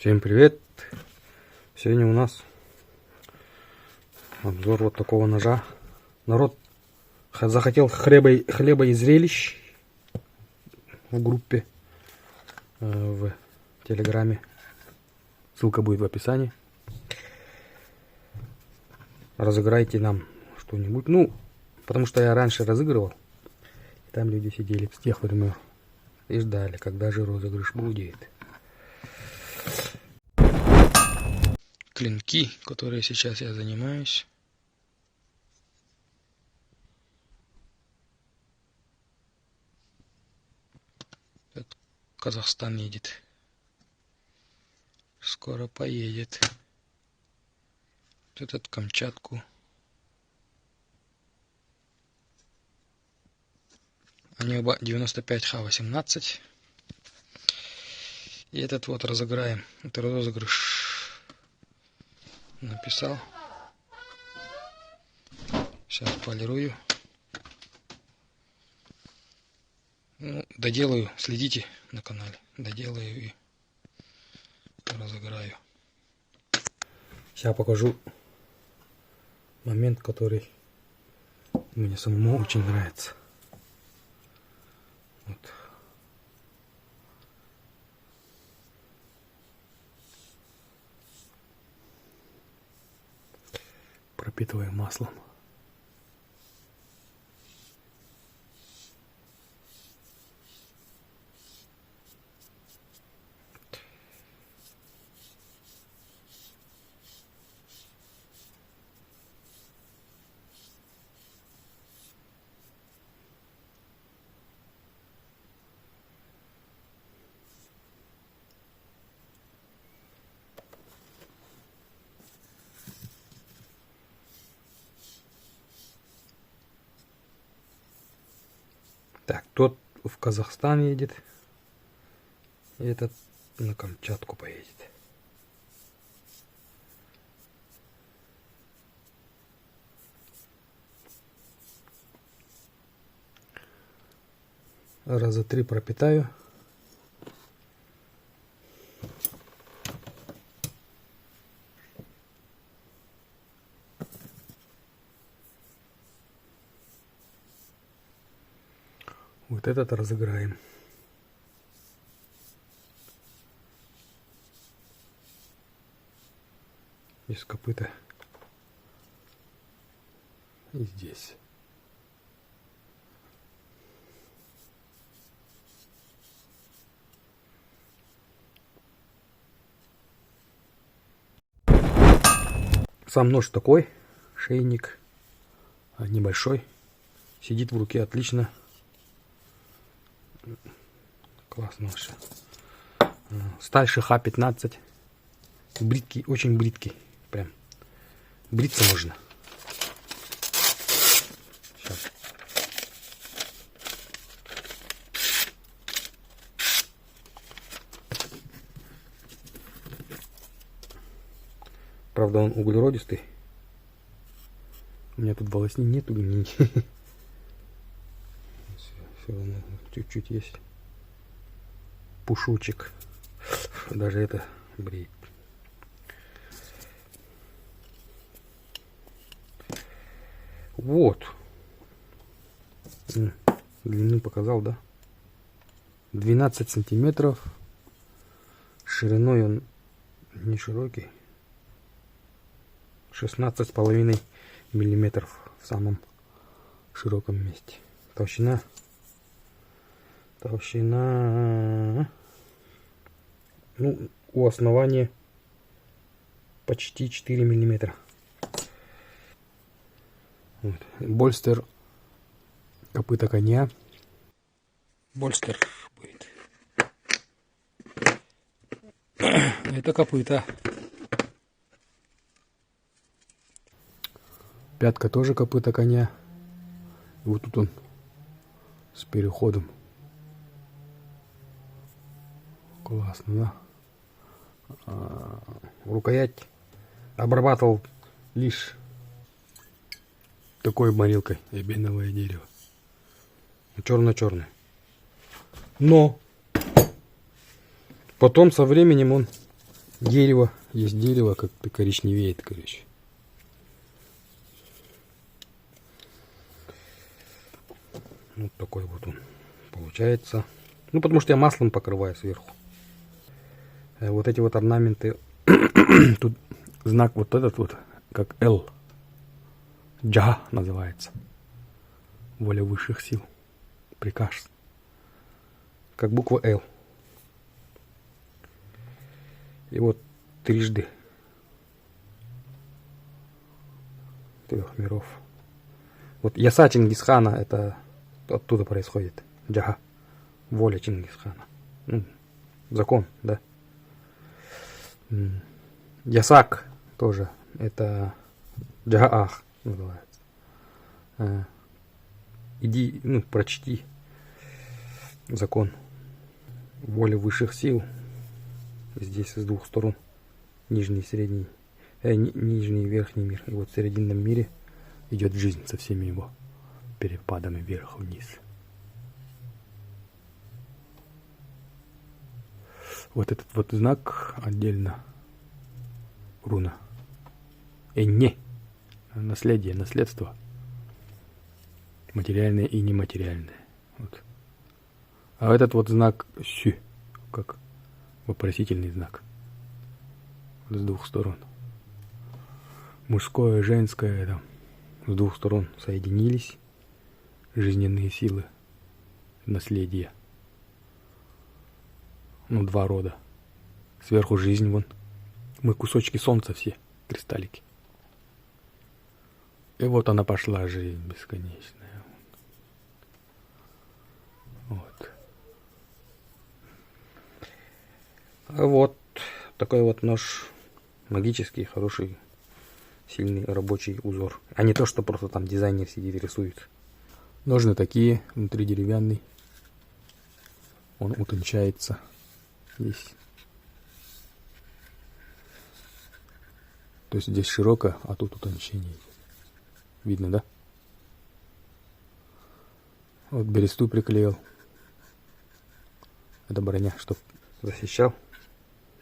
Всем привет! Сегодня у нас обзор вот такого ножа. Народ захотел хлеба и зрелищ в группе в Телеграме. Ссылка будет в описании. Разыграйте нам что-нибудь. Ну, потому что я раньше разыгрывал. Там люди сидели с тех времен и ждали, когда же розыгрыш будет. Клинки, которые сейчас я занимаюсь. Этот Казахстан едет. Скоро поедет. Этот Камчатку. Они оба 95Х18. И этот вот разыграем. Это розыгрыш. Написал. Сейчас полирую. Ну, доделаю. Следите на канале. Доделаю и разыграю. Сейчас покажу момент, который мне самому очень нравится. Вот. Пропитываем маслом. Так, тот в Казахстан едет, и этот на Камчатку поедет. Раза 3 пропитаю. Вот этот разыграем. Без копыта. И здесь. Сам нож такой. Шейник небольшой. Сидит в руке отлично. Классно вообще. Сталь ШХ-15. Бридкий, очень бридкий. Прям. Бриться можно. Сейчас. Правда, он углеродистый. У меня тут волосни нету. Все равно чуть-чуть есть. Пушочек. Даже это бреет. Вот. Длину показал, да? 12 сантиметров. Шириной он не широкий. 16,5 миллиметров в самом широком месте. Толщина. Ну, у основания почти 4 миллиметра. Вот. Больстер копыта коня. Больстер будет. Это копыта. Пятка тоже копыта коня. Вот тут он с переходом. Классно, да? Рукоять обрабатывал лишь такой морилкой, эбеновое дерево. Черно-черный. Но потом со временем он Дерево. Есть дерево, как-то коричневеет, короче. Вот такой вот он получается. Ну, потому что я маслом покрываю сверху. Вот эти вот орнаменты. Тут знак вот этот вот, как L. Джа называется. Воля высших сил. Приказ. Как буква L. И вот трижды. Трех миров. Вот Яса Чингисхана, это оттуда происходит. Джага. Воля Чингисхана. Ну, закон, да. Ясак тоже. Это Джагаах называется. Иди, ну, прочти закон. Воля высших сил. Здесь с двух сторон. Нижний и средний. Нижний и верхний мир. И вот в срединном мире идет жизнь со всеми его перепадами вверх-вниз. Вот этот вот знак отдельно. Руна. Не. Наследие, наследство. Материальное и нематериальное. Вот. А этот вот знак Сю, как вопросительный знак. С двух сторон. Мужское, женское, там, с двух сторон соединились жизненные силы, наследие. Ну, два рода. Сверху жизнь вон. Мы кусочки солнца все, кристаллики. И вот она пошла, жизнь бесконечная. Вот. А вот такой вот нож магический, хороший, сильный рабочий узор. А не то, что просто там дизайнер сидит и рисует. Ножны такие, внутри деревянный. Он утончается весь. То есть здесь широко, а тут утончение. Видно, да? Вот бересту приклеил. Это броня, чтоб защищал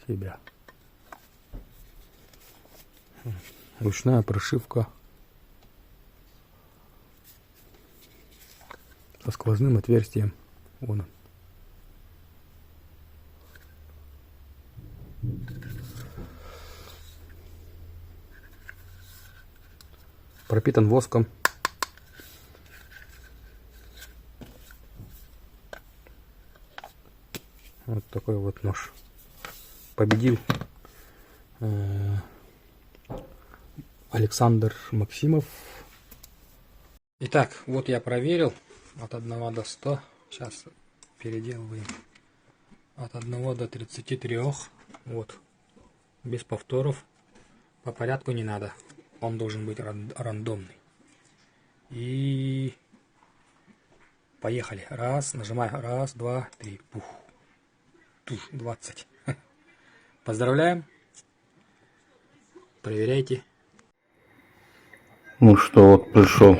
себя. Ручная прошивка. Со сквозным отверстием. Вон он. Пропитан воском. Вот такой вот нож. Победил Александр Максимов. Итак, вот я проверил от 1 до 100. Сейчас переделываем. От 1 до 33. Вот. Без повторов. По порядку не надо. Он должен быть рандомный. И поехали. Раз, нажимаю. Раз, два, три. Пух. 20. Поздравляем. Проверяйте. Ну что, вот пришел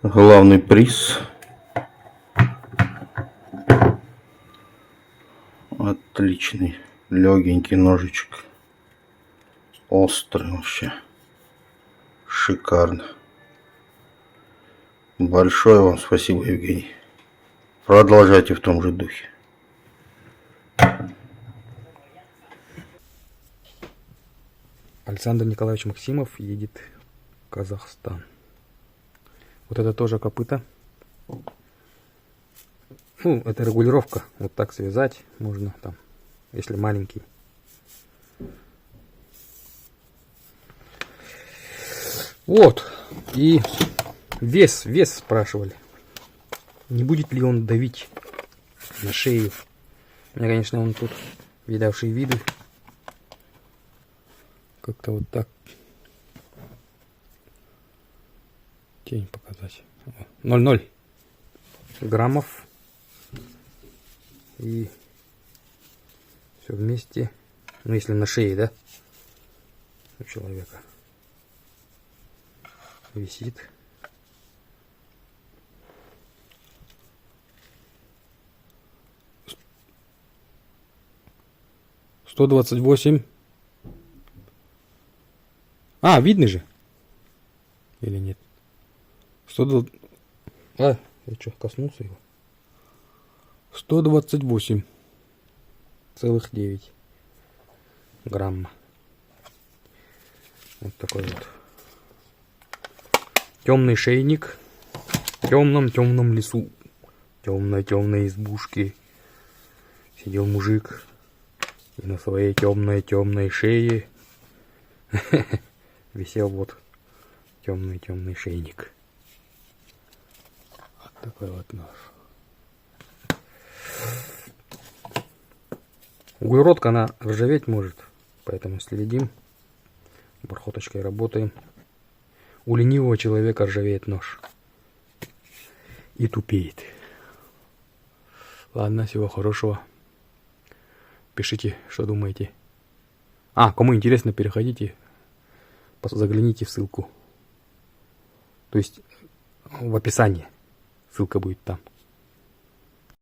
главный приз. Отличный, легенький ножичек. Острый вообще. Шикарно. Большое вам спасибо, Евгений. Продолжайте в том же духе. Александр Николаевич Максимов едет в Казахстан. Вот это тоже копыта. Ну, это регулировка. Вот так связать можно там, если маленький. Вот. И вес спрашивали. Не будет ли он давить на шею? У меня, конечно, он тут видавший виды. Как-то вот так. Тень показать. 0,0 граммов. И все вместе. Ну, если на шее, да? У человека. Висит. 128. А, видно же? Или нет? 120... А, я что, коснулся его? 128,9 грамма. Вот такой вот. Темный шейник. В темном лесу. Темной избушке. Сидел мужик. И на своей темной шее висел вот темный шейник. Вот такой вот нож. Углеродка, она ржаветь может, поэтому следим. Бархоточкой работаем. У ленивого человека ржавеет нож. И тупеет. Ладно, всего хорошего. Пишите, что думаете. А, кому интересно, переходите, загляните в ссылку. То есть в описании. Ссылка будет там.